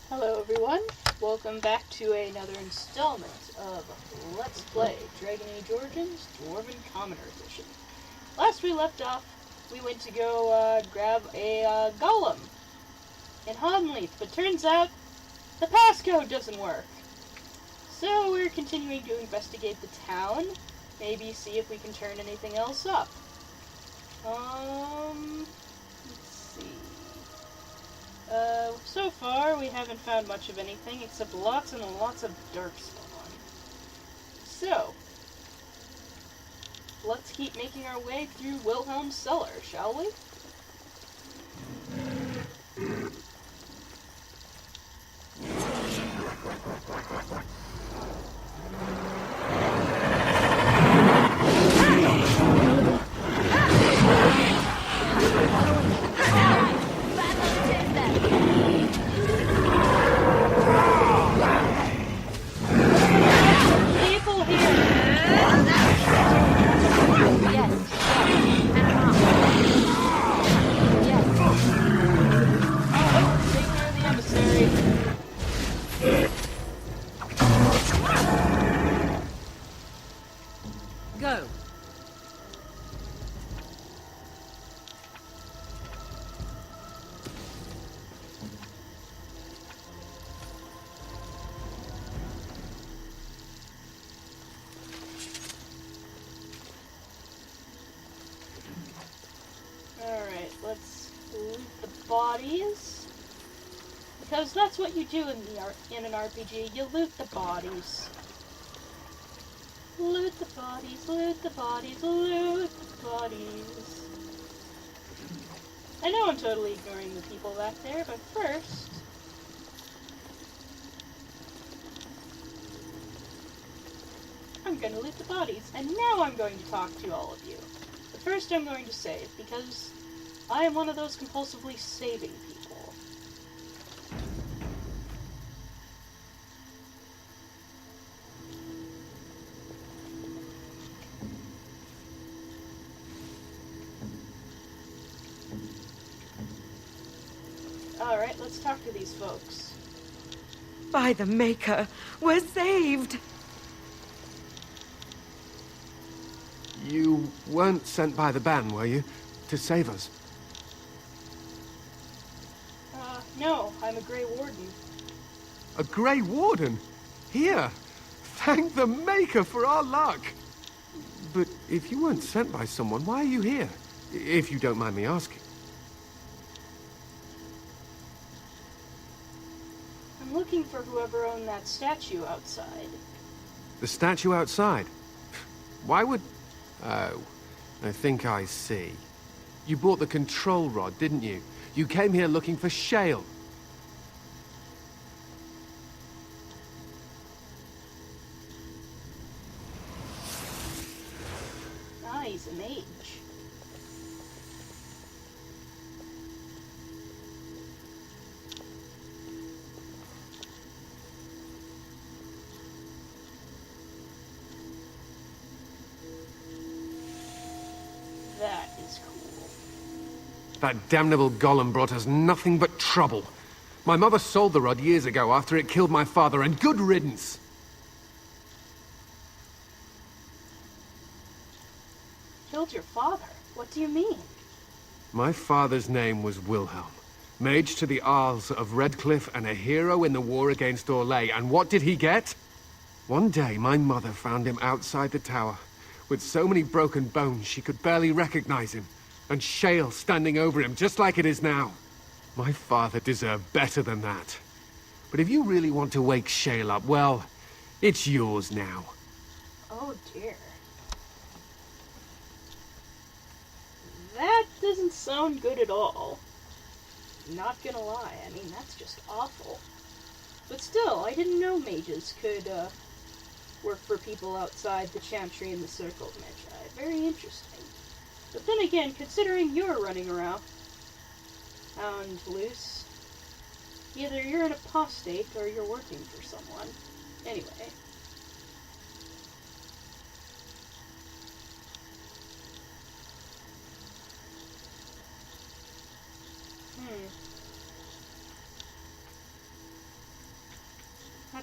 Hello everyone, welcome back to another installment of Let's Play Dragon Age Origins Dwarven Commoner Edition. Last we left off, we went to go grab a Golem in Hoddenleaf, but turns out the passcode doesn't work. So we're continuing to investigate the town, maybe see if we can turn anything else up. Let's see. So far, we haven't found much of anything, except lots and lots of darkspawn. So, let's keep making our way through Wilhelm's cellar, shall we? Go. Alright, let's loot the bodies. Because that's what you do in an RPG, you loot the bodies. Loot the bodies, loot the bodies, loot the bodies. I know I'm totally ignoring the people back there, but first... I'm going to loot the bodies, and now I'm going to talk to all of you. But first I'm going to save, because I am one of those compulsively saving people. Alright, let's talk to these folks. By the Maker, we're saved! You weren't sent by the ban, were you? To save us? No, I'm a Grey Warden. A Grey Warden? Here! Thank the Maker for our luck! But if you weren't sent by someone, why are you here? If you don't mind me asking. I'm looking for whoever owned that statue outside. The statue outside? Why would... Oh, I think I see. You bought the control rod, didn't you? You came here looking for Shale. Ah, he's a mage. That is cool. That damnable Golem brought us nothing but trouble. My mother sold the rod years ago after it killed my father, and good riddance. Killed your father? What do you mean? My father's name was Wilhelm, mage to the Isles of Redcliffe and a hero in the war against Orlais, and what did he get? One day, my mother found him outside the tower, with so many broken bones she could barely recognize him, and Shale standing over him just like it is now. My father deserved better than that. But if you really want to wake Shale up, well, it's yours now. Oh dear. That doesn't sound good at all. Not gonna lie, I mean, that's just awful. But still, I didn't know mages could, work for people outside the Chantry and the Circle of Magi. Very interesting. But then again, considering you're running around loose, either you're an apostate or you're working for someone. Anyway.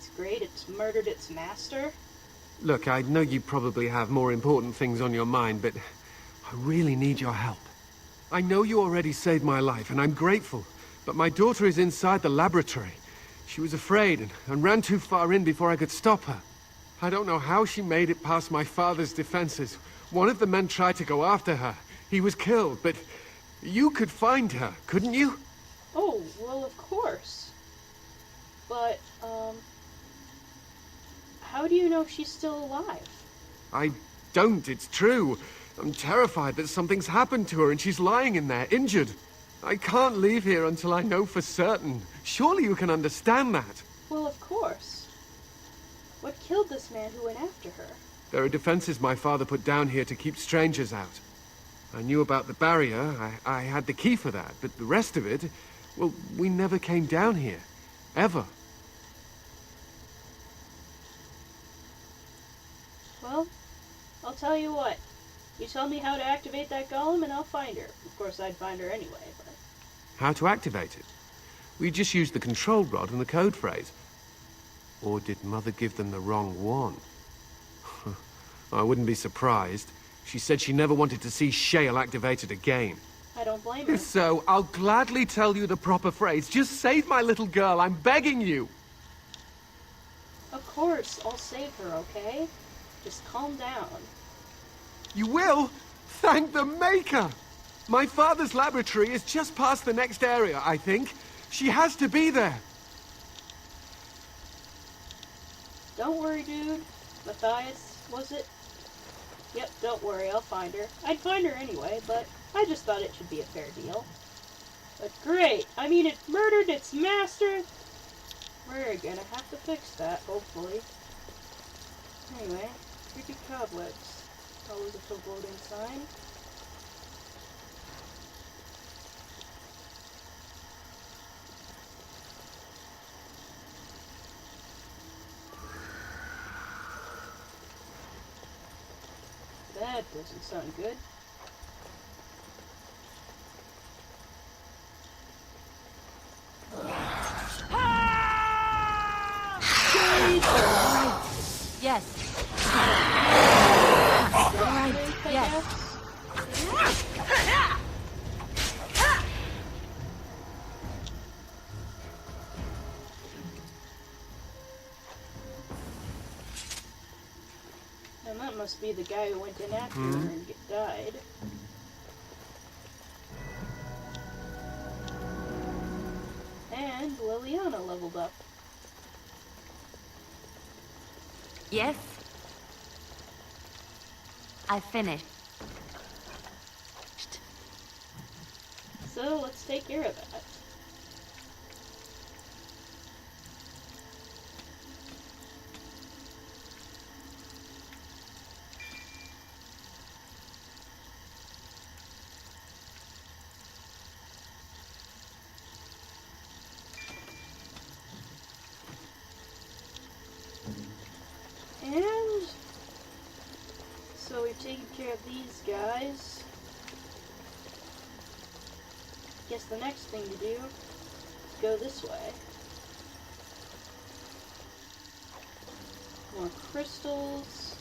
That's great. It's murdered its master. Look, I know you probably have more important things on your mind, but I really need your help. I know you already saved my life, and I'm grateful, but my daughter is inside the laboratory. She was afraid and ran too far in before I could stop her. I don't know how she made it past my father's defenses. One of the men tried to go after her. He was killed, but you could find her, couldn't you? Oh, well, of course. But, how do you know she's still alive? I don't, it's true. I'm terrified that something's happened to her and she's lying in there, injured. I can't leave here until I know for certain. Surely you can understand that. Well, of course. What killed this man who went after her? There are defenses my father put down here to keep strangers out. I knew about the barrier, I had the key for that, but the rest of it, well, we never came down here. Ever. Well, I'll tell you what. You tell me how to activate that golem and I'll find her. Of course, I'd find her anyway, but... How to activate it? We just used the control rod and the code phrase. Or did Mother give them the wrong one? I wouldn't be surprised. She said she never wanted to see Shale activated again. I don't blame her. So, I'll gladly tell you the proper phrase. Just save my little girl, I'm begging you! Of course, I'll save her, okay? Just calm down. You will? Thank the Maker! My father's laboratory is just past the next area, I think. She has to be there. Don't worry, dude. Matthias, was it? Yep, don't worry, I'll find her. I'd find her anyway, but I just thought it should be a fair deal. But great! I mean, it murdered its master! We're gonna have to fix that, hopefully. Anyway, creepy cobwebs. Always a foreboding sign. That doesn't sound good. Yes. Right. Yes. And that must be the guy who went in after her and died. And Liliana leveled up. Yes. I finished. So let's take care of that. And so we've taken care of these guys. Guess the next thing to do is go this way. More crystals.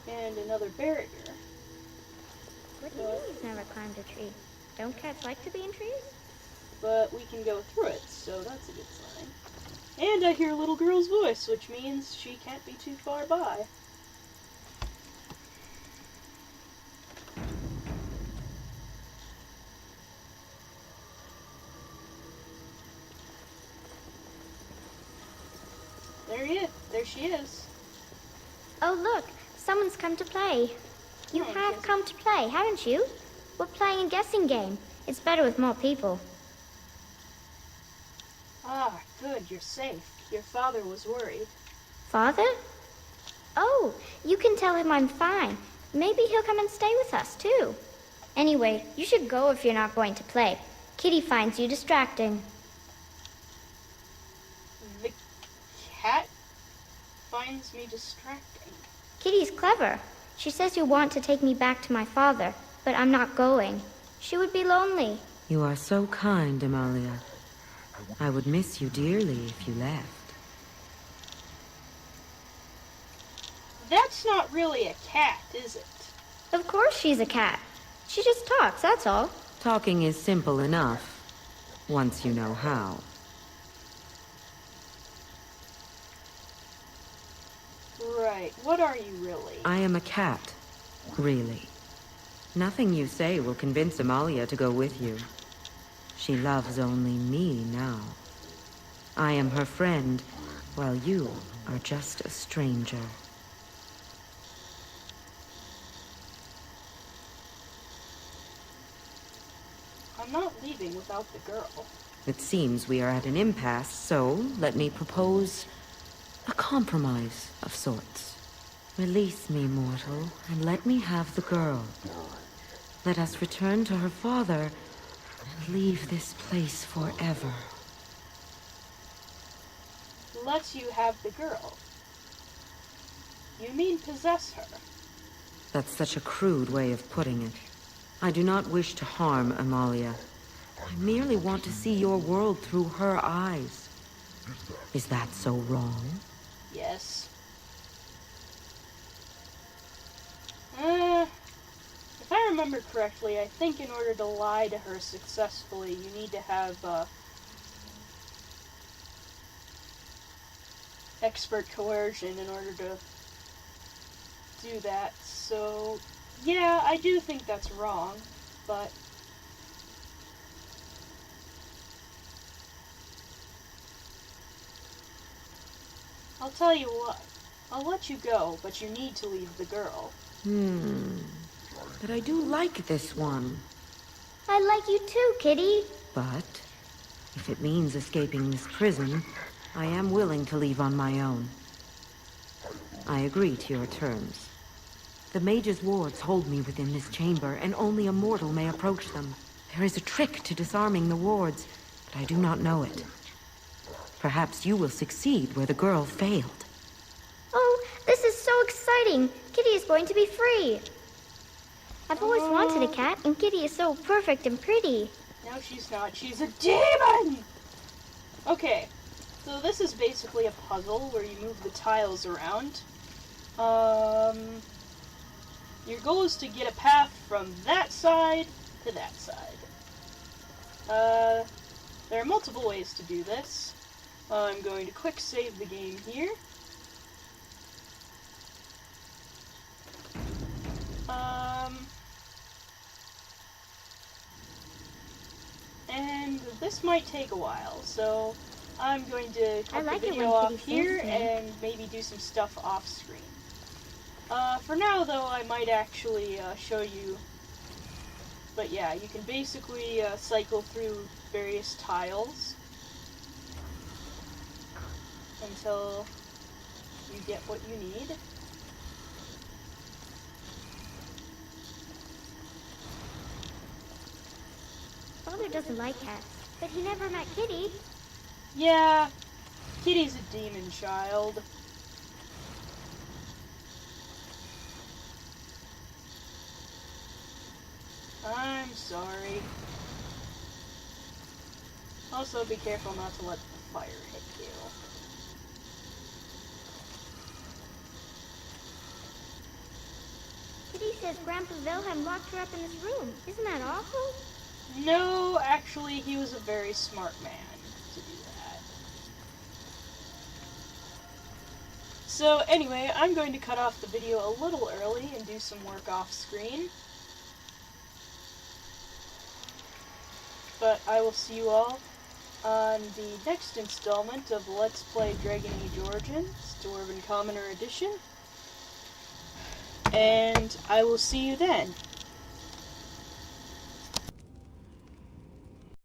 And another barrier. What do you mean you've never climbed a tree? Don't cats like to be in trees? But we can go through it, so that's a good sign. And I hear a little girl's voice, which means she can't be too far by. There she is. Oh, look, someone's come to play. You Oh, have yes. come to play, haven't you? We're playing a guessing game. It's better with more people. Ah, good, you're safe. Your father was worried. Father? Oh, you can tell him I'm fine. Maybe he'll come and stay with us, too. Anyway, you should go if you're not going to play. Kitty finds you distracting. The cat finds me distracting. Kitty's clever. She says you want to take me back to my father, but I'm not going. She would be lonely. You are so kind, Amalia. I would miss you dearly if you left. That's not really a cat, is it? Of course she's a cat. She just talks, that's all. Talking is simple enough, once you know how. Right, what are you really? I am a cat, really. Nothing you say will convince Amalia to go with you. She loves only me now. I am her friend, while you are just a stranger. I'm not leaving without the girl. It seems we are at an impasse, so let me propose a compromise of sorts. Release me, mortal, and let me have the girl. Let us return to her father and leave this place forever. Let you have the girl. You mean possess her? That's such a crude way of putting it. I do not wish to harm Amalia. I merely want to see your world through her eyes. Is that so wrong? Yes. If I remember correctly, I think in order to lie to her successfully, you need to have, expert coercion in order to do that. So, yeah, I do think that's wrong, but I'll tell you what. I'll let you go, but you need to leave the girl. But I do like this one. I like you too, Kitty. But if it means escaping this prison, I am willing to leave on my own. I agree to your terms. The mage's wards hold me within this chamber, and only a mortal may approach them. There is a trick to disarming the wards, but I do not know it. Perhaps you will succeed where the girl failed. Oh, this is so exciting. Kitty is going to be free. I've always wanted a cat, and Kitty is so perfect and pretty. No, she's not. She's a demon! Okay, so this is basically a puzzle where you move the tiles around. Your goal is to get a path from that side to that side. There are multiple ways to do this. I'm going to quick save the game here. And this might take a while, so I'm going to cut the video off here and maybe do some stuff off screen. For now, though, I might actually show you. But yeah, you can basically cycle through various tiles until you get what you need. Father doesn't like cats, but he never met Kitty. Yeah, Kitty's a demon child. I'm sorry. Also, be careful not to let the fire hit you. Kitty says Grandpa Wilhelm locked her up in his room. Isn't that awful? No, actually, he was a very smart man to do that. So, anyway, I'm going to cut off the video a little early and do some work off screen. But I will see you all on the next installment of Let's Play Dragon Age Origins, Dwarf and Commoner Edition. And I will see you then.